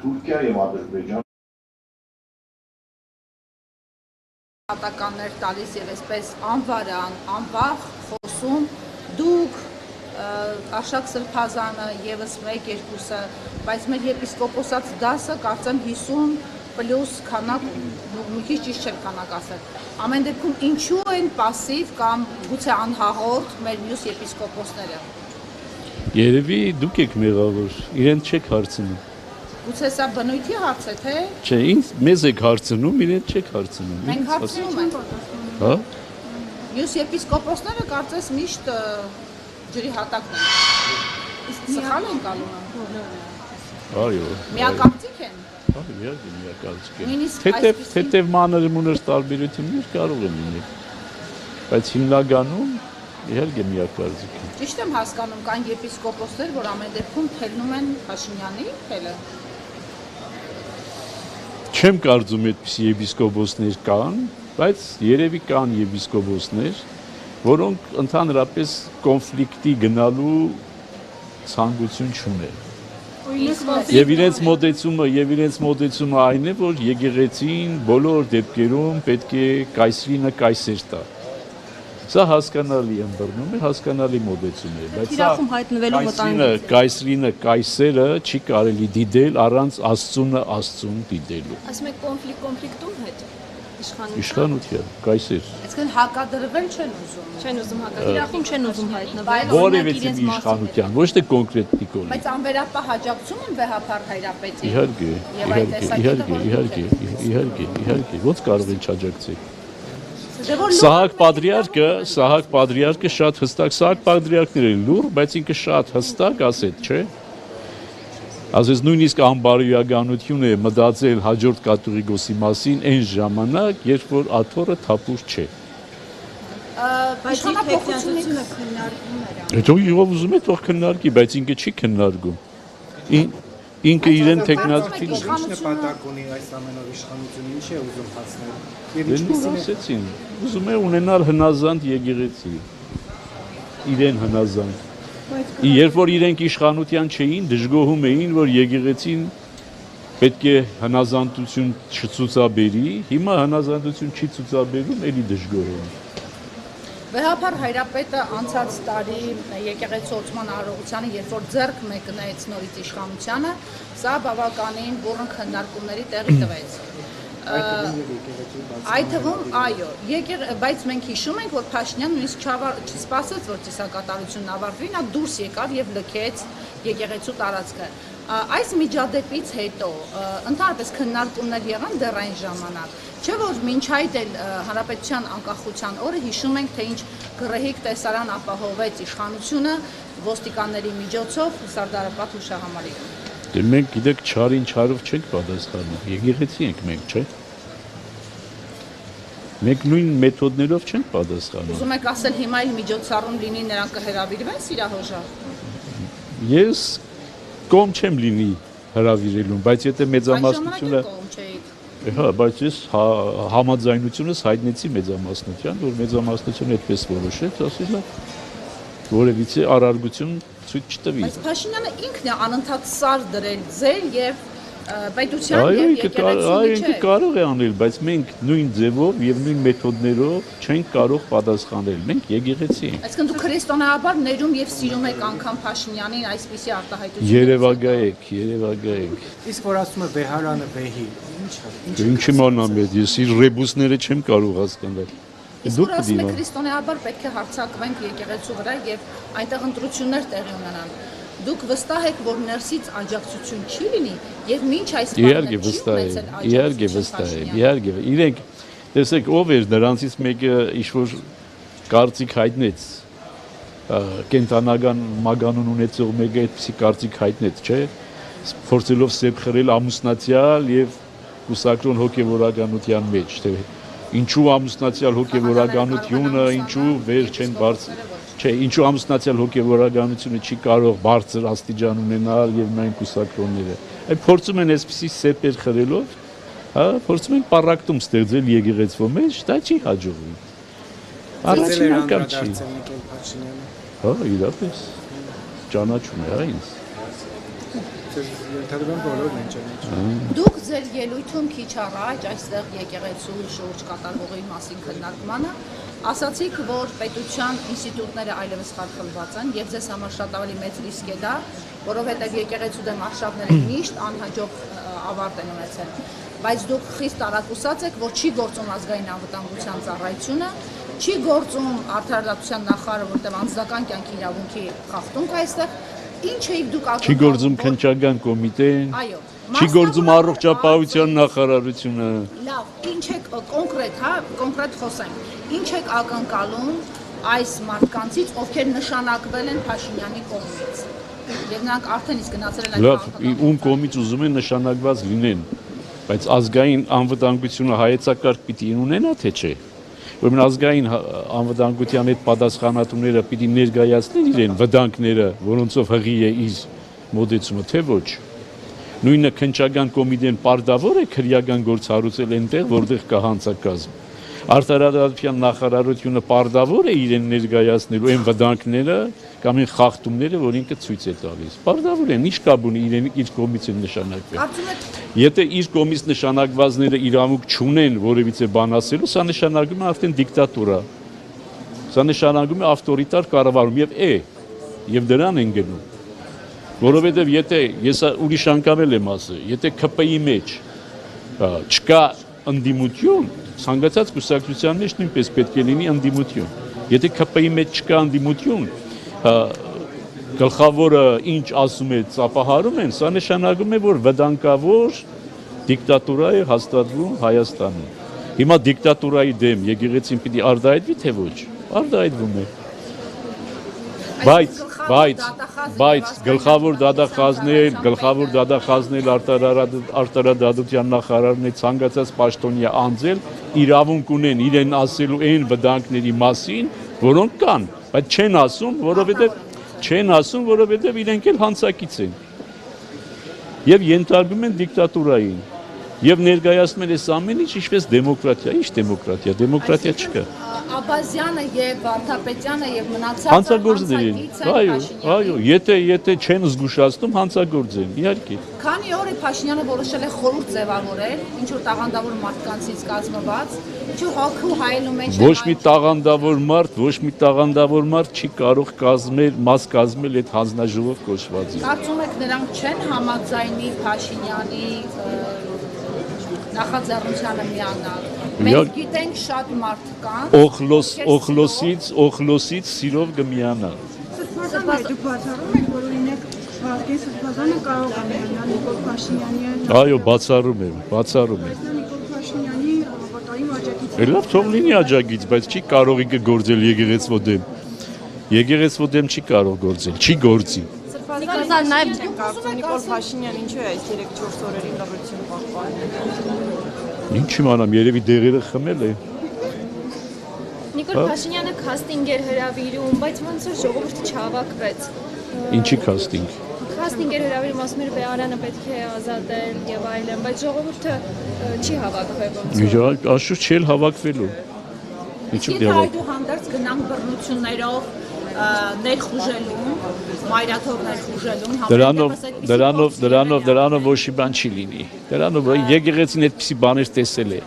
Թուրքիա եւ Ադրբեջան Հատականներ տալիս եւ այսպես անվախ խոսում դուք Արշակ Սրբազանը եւս 1-2-ը, բայց մեր եպիսկոպոսած դասը կարծեմ 50 պլյուս քանակ մի քիչ ճիշտ չէ քանակ ասել։ Ամեն դեպքում ինչու են пассив կամ գուցե անհաղորդ մեր մյուս եպիսկոպոսները։ Երևի դուք եք մեղավոր, իրեն չեք հարցնում։ Գուցե սա բնույթի հարց է, թե։ Չէ, ինձ մեզ եք հարցնում, իրեն չեք հարցնում։ Մենք հարցնում ենք։ Հա։ Մյուս եպիսկոպոսները կարծես միշտ ջրի հատակն են։ Իսկ սխալ են կալում։ Այո։ Միակարծիք են։ Հա, իհարկե միակարծիք են։ Թեթև մանր տարբերություններ կարող են լինել։ Բայց հիմնականում իհարկե միակարծիք են։ Ճիշտ եմ հասկանում, կան եպիսկոպոսներ, որ ամեն դեպքում թելնում են Փաշինյանի թելը։ Չեմ կարծում այդպիսի եպիսկոպոսներ կան, բայց երևի կան եպիսկոպոսներ, որոնք ընդհանրապես կոնֆլիկտի գնալու ցանկություն չունեն։ Եվ իրենց մոտեցումը այն է, որ եկեղեցին բոլոր դեպքերում պետք է կայսրինը կայսեր տա։ Սա հասկանալի ըմբռնում է, հասկանալի մոտեցում է, բայց սա կայսրինը կայսերը չի կարելի դիտել առանց Աստծուն դիտելու։ Ասում եք կոնֆլիկտում հետ Իշխանության, կայսեր։ Այսինքն հակադրվել չեն ուզում։ Չեն ուզում հակադրվում, չեն ուզում հայտնվել։ Որևէ իշխանության, ոչ թե կոնկրետ նիկոլի։ Բայց անվերապահ աջակցում են վեհապար հայրապետին։ Իհարկե, ոնց կարող են չաջակցել։ Սահակ պատրիարքը շատ հստակ, Սահակ պատրիարքները լուր, բայց ինքը շատ հստակ ասեց, չէ։ Ասես նույնիսկ անբարոյականություն է մտածել հաջորդ կաթողիկոսի մասին այն ժամանակ, երբ որ աթոռը թափուր չէ։ Բայց իշխանապողությունը քննարկվում էր։ Հետո ով ուզում է թող քննարկի, բայց ինքը չի քննարկում։ Ինքը իրեն տեխնացի Ինչ նպատակ ունի այս ամենով իշխանությունը, ինչ է ուզում հասնել։ Եվ ինչպեսին է ուզում է ունենալ հնազանդ եկեղեցի։ Իրեն հնազանդ։ Երբ որ իրենք իշխանության չէին, դժգոհում էին, որ եկեղեցին պետք է հնազանդություն չցուցաբերի, հիմա հնազանդություն չի ցուցաբերում, էլի դժգոհում։ Վեհապար հայրապետը անցած տարի եկեղեցոցման արարողությանը, երբ որ ձեռք մեկնեց նորից իշխանությանը, սա բավականին բուռն քննարկումների տեղի տվեց։ Այդ թվում, այո, բայց մենք հիշում ենք, որ Փաշինյանը նույնիսկ չսպասեց, որ ծիսակատարությունն ավարտվի, նա դուրս եկավ եւ լքեց եկեղեցու տարածքը։ Այս միջադեպից հետո ընդհանրապես քննարկումներ եղան դեռ այն ժամանակ, չէ՞ որ մինչ այդ էլ հանրապետության անկախության օրը հիշում ենք, թե ինչ գռեհիկ տեսարան ապահովեց իշխանությունը ոստիկանների միջոցով Սարդարապատ հուշահամալիրում։ Դե մենք գիտեք չարին չարով չենք պատասխանում, եկեղեցի ենք մենք, չէ՞։ Մենք նույն մեթոդներով չենք պատասխանում։ Ուզում եք ասել հիմա էլ միջոցառում լինի, նրանք կհրավիրվեն Սիրահոժա։ Ես կողմ չեմ լինի հրավիրելուն, բայց եթե մեծամասնությունը հա, բայց ես համաձայնությունս հայտնեցի մեծամասնության, որ մեծամասնությունը այդպես որոշեց, ասել է որևիցե առարգություն ցույց չտվի։ Բայց Փաշինյանը ինքն է անընդհատ սար դրել ձեր եւ պետության եւ եկեղեցու Այո, ինքը կարող է անել, բայց մենք նույն ձևով եւ նույն մեթոդներով չենք կարող պատասխանել։ Մենք եկեղեցի ենք։ Այսինքն դուք քրիստոնեաբար ներում եւ սիրում եք անգամ Փաշինյանին այսպիսի արտահայտություն։ Երևակայեք։ Իսկ որ ասում է վեհարանը վեհի, ի՞նչ է։ Ինչի մանամ ես իր ռեբուսները չեմ կարող հասկանալ։ Դուք ասում եք քրիստոնեաբար պետք է հարձակվենք եկեղեցու վրա եւ այնտեղ ընտրություններ տեղի ունենան։ Դուք վստահ եք, որ ներսից աջակցություն չի լինի եւ մինչ այս Իհարկե վստահ եմ։ Իհարկե։ Իրենք տեսեք ով էր նրանցից մեկը ինչ-որ կարծիք հայտնեց կենտանական մագանուն ունեցող մեկը այդպիսի կարծիք հայտնեց, չէ՞։ Փորձելով սեպ խրել ամուսնացյալ եւ կուսակրոն հոգեվորականության մեջ, թե ինչու ամուսնացյալ հոգեվորականությունը, ինչու վեր չեն բարձր, չէ, ինչու ամուսնացյալ հոգեվորականությունը չի կարող բարձր աստիճան ունենալ եւ նույն կուսակրոնները։ Այդ փորձում են այսպիսի սեպեր խրելով, հա, փորձում են պարակտում ստեղծել եկեղեցվո մեջ, դա չի հաջողվում։ Առաջին անգամ չի։ Հա, իրապես ճանաչում է, հա ինձ։ Ենթադրում եմ բոլորն են ճանաչում։ Դուք ձեր ելույթում քիչ առաջ այստեղ եկեղեցու շուրջ կատարվողի մասին քննարկմանը ասացիք, որ պետության ինստիտուտները այլևս խարխլված են եւ ձեզ համար շատ ավելի մեծ ռիսկ է դա, որովհետեւ եկեղեցու դեմ արշավները միշտ անհաջող ավարտ են ունեցել։ Բայց դուք խիստ տարակուսած եք, որ չի գործում ազգային անվտանգության ծառայությունը, չի գործում արդարադատության նախարարը, որտեղ անձնական կյանքի իրավունքի խախտում կա այստեղ։ Ինչ էիք դուք ակնկալում։ Չի գործում քննչական կոմիտեն։ Այո։ Չի գործում առողջապահության նախարարությունը։ Լավ, ինչ եք կոնկրետ, հա, կոնկրետ խոսենք։ Ինչ եք ակնկալում այս մարդկանցից, ովքեր նշանակվել են Փաշինյանի կողմից։ Եվ նրանք արդեն իսկ գնացել են այդ Լավ, ում կողմից ուզում են նշանակված լինեն, բայց ազգային անվտանգությունը հայեցակարգ պիտի ունենա, թե չէ։ Ուրեմն ազգային անվտանգության այդ պատասխանատուները պիտի ներկայացնեն իրեն վտանգները, որոնցով հղի է իր մոդեցումը, թե ոչ։ Նույնը քննչական կոմիտեն պարտավոր է քրեական գործ հարուցել այնտեղ, որտեղ կա հանցակազմ։ Արդարադատության նախարարությունը պարտավոր է իրեն ներկայացնելու այն վտանգները կամ այն խախտումները, որ ինքը ցույց է տալիս։ Պարտավոր են, ինչ կապ ունի իրեն իր կողմից են նշանակվել։ Եթե իր կողմից նշանակվածները իրավունք չունեն որևիցե բան ասելու, սա նշանակում է արդեն դիկտատուրա։ Սա նշանակում է ավտորիտար կառավարում եւ դրան են գնում։ Որովհետեւ եթե ես ուրիշ անգամ եմ ասել, եթե ԿՊ-ի մեջ չկա ընդդիմություն, ցանկացած կուսակցության մեջ նույնպես պետք է լինի ընդդիմություն։ Եթե ԿՊ-ի մեջ չկա ընդդիմություն, գլխավորը ինչ ասում է, ծափահարում են, սա նշանակում է, որ վտանգավոր դիկտատուրա է հաստատվում Հայաստանում։ Հիմա դիկտատուրայի դեմ եկեղեցին պիտի արտահայտվի, թե ոչ։ Արտահայտվում է։ Բայց գլխավոր դատախազներ արտարադատության նախարարն է ցանկացած պաշտոնյա անձել իրավունք ունեն իրեն ասելու այն վտանգների մասին, որոնք կան, բայց չեն ասում, որովհետև իրենք էլ հանցակից են։ Եվ ենթարկվում են դիկտատուրային։ Եվ ներկայացնում են այս ամեն ինչ ինչպես դեմոկրատիա, ինչ դեմոկրատիա, դեմոկրատիա չկա։ Աբազյանը եւ Վարդապետյանը եւ մնացածը հանցագործներ են։ Այո, եթե չեն զգուշացնում, հանցագործ են, իհարկե։ Քանի օր է Փաշինյանը որոշել է խորհուրդ ձևավորել, ինչ որ տաղանդավոր մարդկանցից կազմված, ինչ որ հոգու հայելու մեջ Ոչ մի տաղանդավոր մարդ չի կարող կազմել այդ հանձնաժողով կոչվածին։ Կարծում եք նրանք չեն համաձայնի Փաշինյանի նախաձեռնությանը միանալ։ Մենք գիտենք շատ մարդ կան։ Օխլոսից սիրով կմիանա։ Սրբազան դուք բացառում եք, որ օրինակ Վազգեն Սրբազանը կարող է միանալ Նիկոլ Փաշինյանի հետ։ Այո, բացառում եմ։ Նիկոլ Փաշինյանի հավատային աջակից։ Լավ, թող լինի աջակից, բայց չի կարող ինքը գործել եկեղեցվո դեմ։ Եկեղեցվո դեմ չի կարող գործել, չի գործի։ Սրբազան նաև Նիկոլ Փաշինյանը ինչու է այս 3-4 օրերի լռություն պահպանում։ Ինչ իմանամ, երևի դեղերը խմել է։ Նիկոլ Փաշինյանը քաստինգ էր հրավիրում, բայց ոնց որ ժողովուրդը չհավաքվեց։ Ինչի քաստինգ։ Քաստինգ էր հրավիրում, ասում էր Բեարանը պետք է ազատել եւ այլն, բայց ժողովուրդը չի հավաքվել ոնց։ Աշուր չի հավաքվելու։ Ինչու՞ դեռ։ Այդուհանդերձ գնանք բռնություններով ներխուժելուն, մայրաթող ներխուժելուն, դրանով ոչ մի բան չի լինի։ Դրանով եկեղեցին այդպիսի բաներ տեսել է։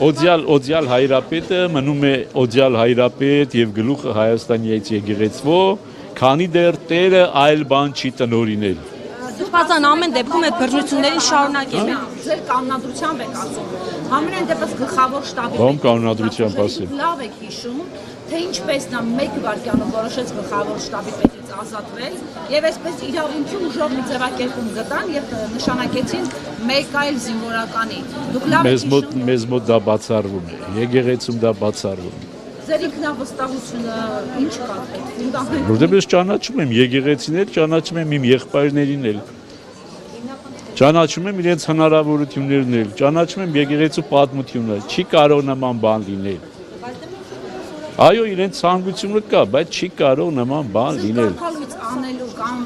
Օձյալ հայրապետը մնում է օձյալ հայրապետ եւ գլուխը Հայաստանի այս եկեղեցվո, քանի դեռ Տերը այլ բան չի տնօրինել։ Սրբազան ամեն դեպքում այդ բռնությունների շարունակել է։ Ձեր կանոնադրությամբ եք ասում։ Համենայն դեպս գլխավոր շտաբի Ո՞մ կանոնադրությամբ ասել։ Լավ եք հիշում, թե ինչպես նա մեկ վայրկյանով որոշեց գլխավոր շտաբի պետից ազատվել եւ այսպես իրավունքի ուժով մի ձևակերպում գտան եւ նշանակեցին մեկ այլ զինվորականի։ Դուք լավ եք հիշում։ Մեզ մոտ դա բացառվում է։ Եկեղեցում դա բացառվում է։ Ձեր ինքնավստահությունը ինչ կա այդ։ Որտեղ ես ճանաչում եմ եկեղեցին էլ, ճանաչում եմ իմ եղբայրներին էլ։ Ճանաչում եմ իրենց հնարավորություններն էլ, ճանաչում եմ եկեղեցու պատմությունը, չի կարող նման բան լինել։ Այո, իրենց ցանկությունը կա, բայց չի կարող նման բան լինել։ Կարգալույց անելու կամ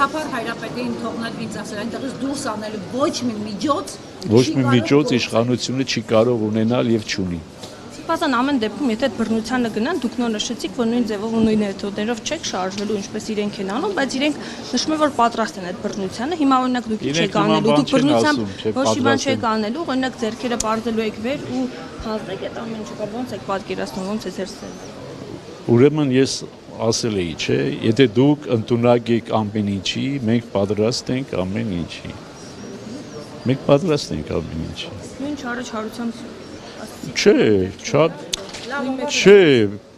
հապար հայրապետին թողնել ինձ ասել, այնտեղից դուրս անելու ոչ մի միջոց Ոչ մի միջոց իշխանությունը չի կարող ունենալ եւ չունի։ Սրբազան ամեն դեպքում, եթե այդ բռնությանը գնան, դուք նոր նշեցիք, որ նույն ձևով ու նույն մեթոդներով չեք շարժվելու, ինչպես իրենք են անում, բայց իրենք նշում են, որ պատրաստ են այդ բռնությանը։ Հիմա օրինակ դուք չեք անելու, դուք բռնությամբ ոչ մի բան չեք անելու, օրինակ ձեռքերը պարզելու եք վեր ու հանձնեք այդ ամեն ինչը, ոնց եք պատկերացնում, ոնց է ձեր սերը։ Ուրեմն ես ասել էի, չէ, եթե դուք ընդունակ եք ամեն ինչի, մենք պատրաստ ենք ամեն ինչի։ Մենք պատրաստ ենք ամեն ինչի։ Նույն չարը-չարությամբ Չէ,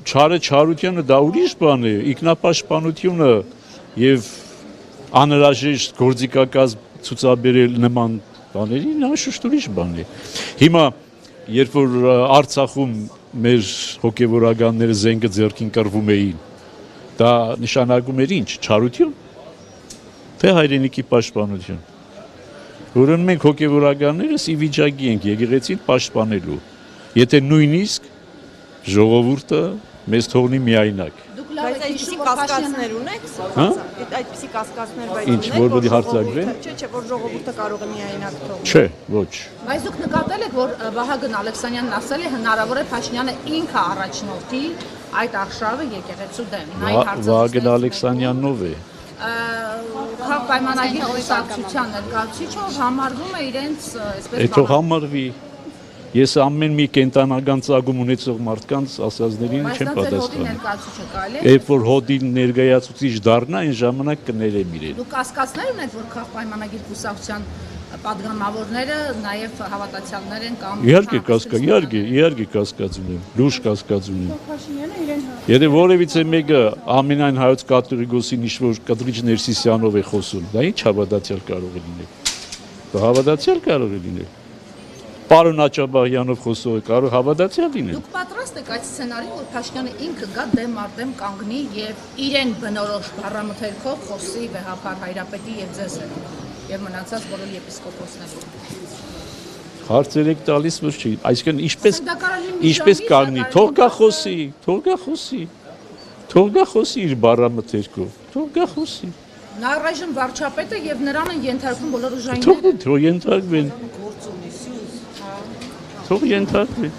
չարը-չարությանը դա ուրիշ բան է, ինքնապաշտպանությունը եւ անհրաժեշտ գործիքակազմ ցուցաբերել նման բաների նա շուտ ուրիշ բան է։ Հիմա երբ որ Արցախում մեր հոգեվորականները զենքը ձեռքին կռվում էին, դա նշանակում էր ինչ, չարություն, թե հայրենիքի պաշտպանություն։ Ուրեմն մենք հոգեվորականներս ի վիճակի ենք եկեղեցին պաշտպանելու, եթե նույնիսկ ժողովուրդը մեզ թողնի միայնակ։ Դուք Բայց այդպիսի կասկածներ ունեք, այդպիսի կասկածներ բայց Ինչ, որ պիտի հարձակվեն։ Չէ, որ ժողովուրդը կարող է միայնակ թողնել։ Չէ, ոչ։ Բայց դուք նկատել եք, որ Վահագն Ալեքսանյանն ասել է հնարավոր է Փաշինյանը ինքը առաջնորդի այդ արշավը եկեղեցու դեմ։ Վահագն Ալեքսանյանն ով է։ Քաղ պայմանագիր կուսակցության ներկայացուցիչը համարվում է իրենց այսպես Էդ թող համարվի։ Ես ամեն մի կենտանական ծագում ունեցող մարդկանց ասածներին չեմ պատասխանում։ ներկայացուցիչը կարելի է։ Երբ որ հոդի ներկայացուցիչ դառնա, այն ժամանակ կներեմ իրեն։ Դուք կասկածներ ունեք, որ քաղ պայմանագիր կուսակցության պատգամավորները նաև հավատացյալներ են կամ իհարկե կասկած ունեմ, լուրջ կասկած ունեմ։ Փաշինյանը իրեն Եթե որևիցե մեկը ամենայն հայոց կաթողիկոսին ինչ-որ Կտրիչ Ներսիսյանով է խոսում, դա ինչ հավատացյալ կարող է լինել։ Դա հավատացյալ կարող է լինել։ Պարոն Աճաբաղյանով խոսողը կարող հավատացյալ լինել։ Դուք պատրաստ եք այդ սցենարին, որ Փաշինյանը ինքը գա դեմ առ դեմ կանգնի եւ իրեն բնորոշ բառամթերքով խոսի վեհապար Հայրապետի եւ ձեզ հետ եւ մնացած բոլոր եպիսկոպոսներին։ Հարցեր եք տալիս, ոչ չի։ Այսինքն ինչպես կանգնի, թող գա խոսի իր բառամթերքով, թող գա խոսի։ Նա առայժմ վարչապետ է եւ նրան են ենթարկվում բոլոր ուժայինները։ Թող ենթարկվեն։ Թող ենթարկվեն։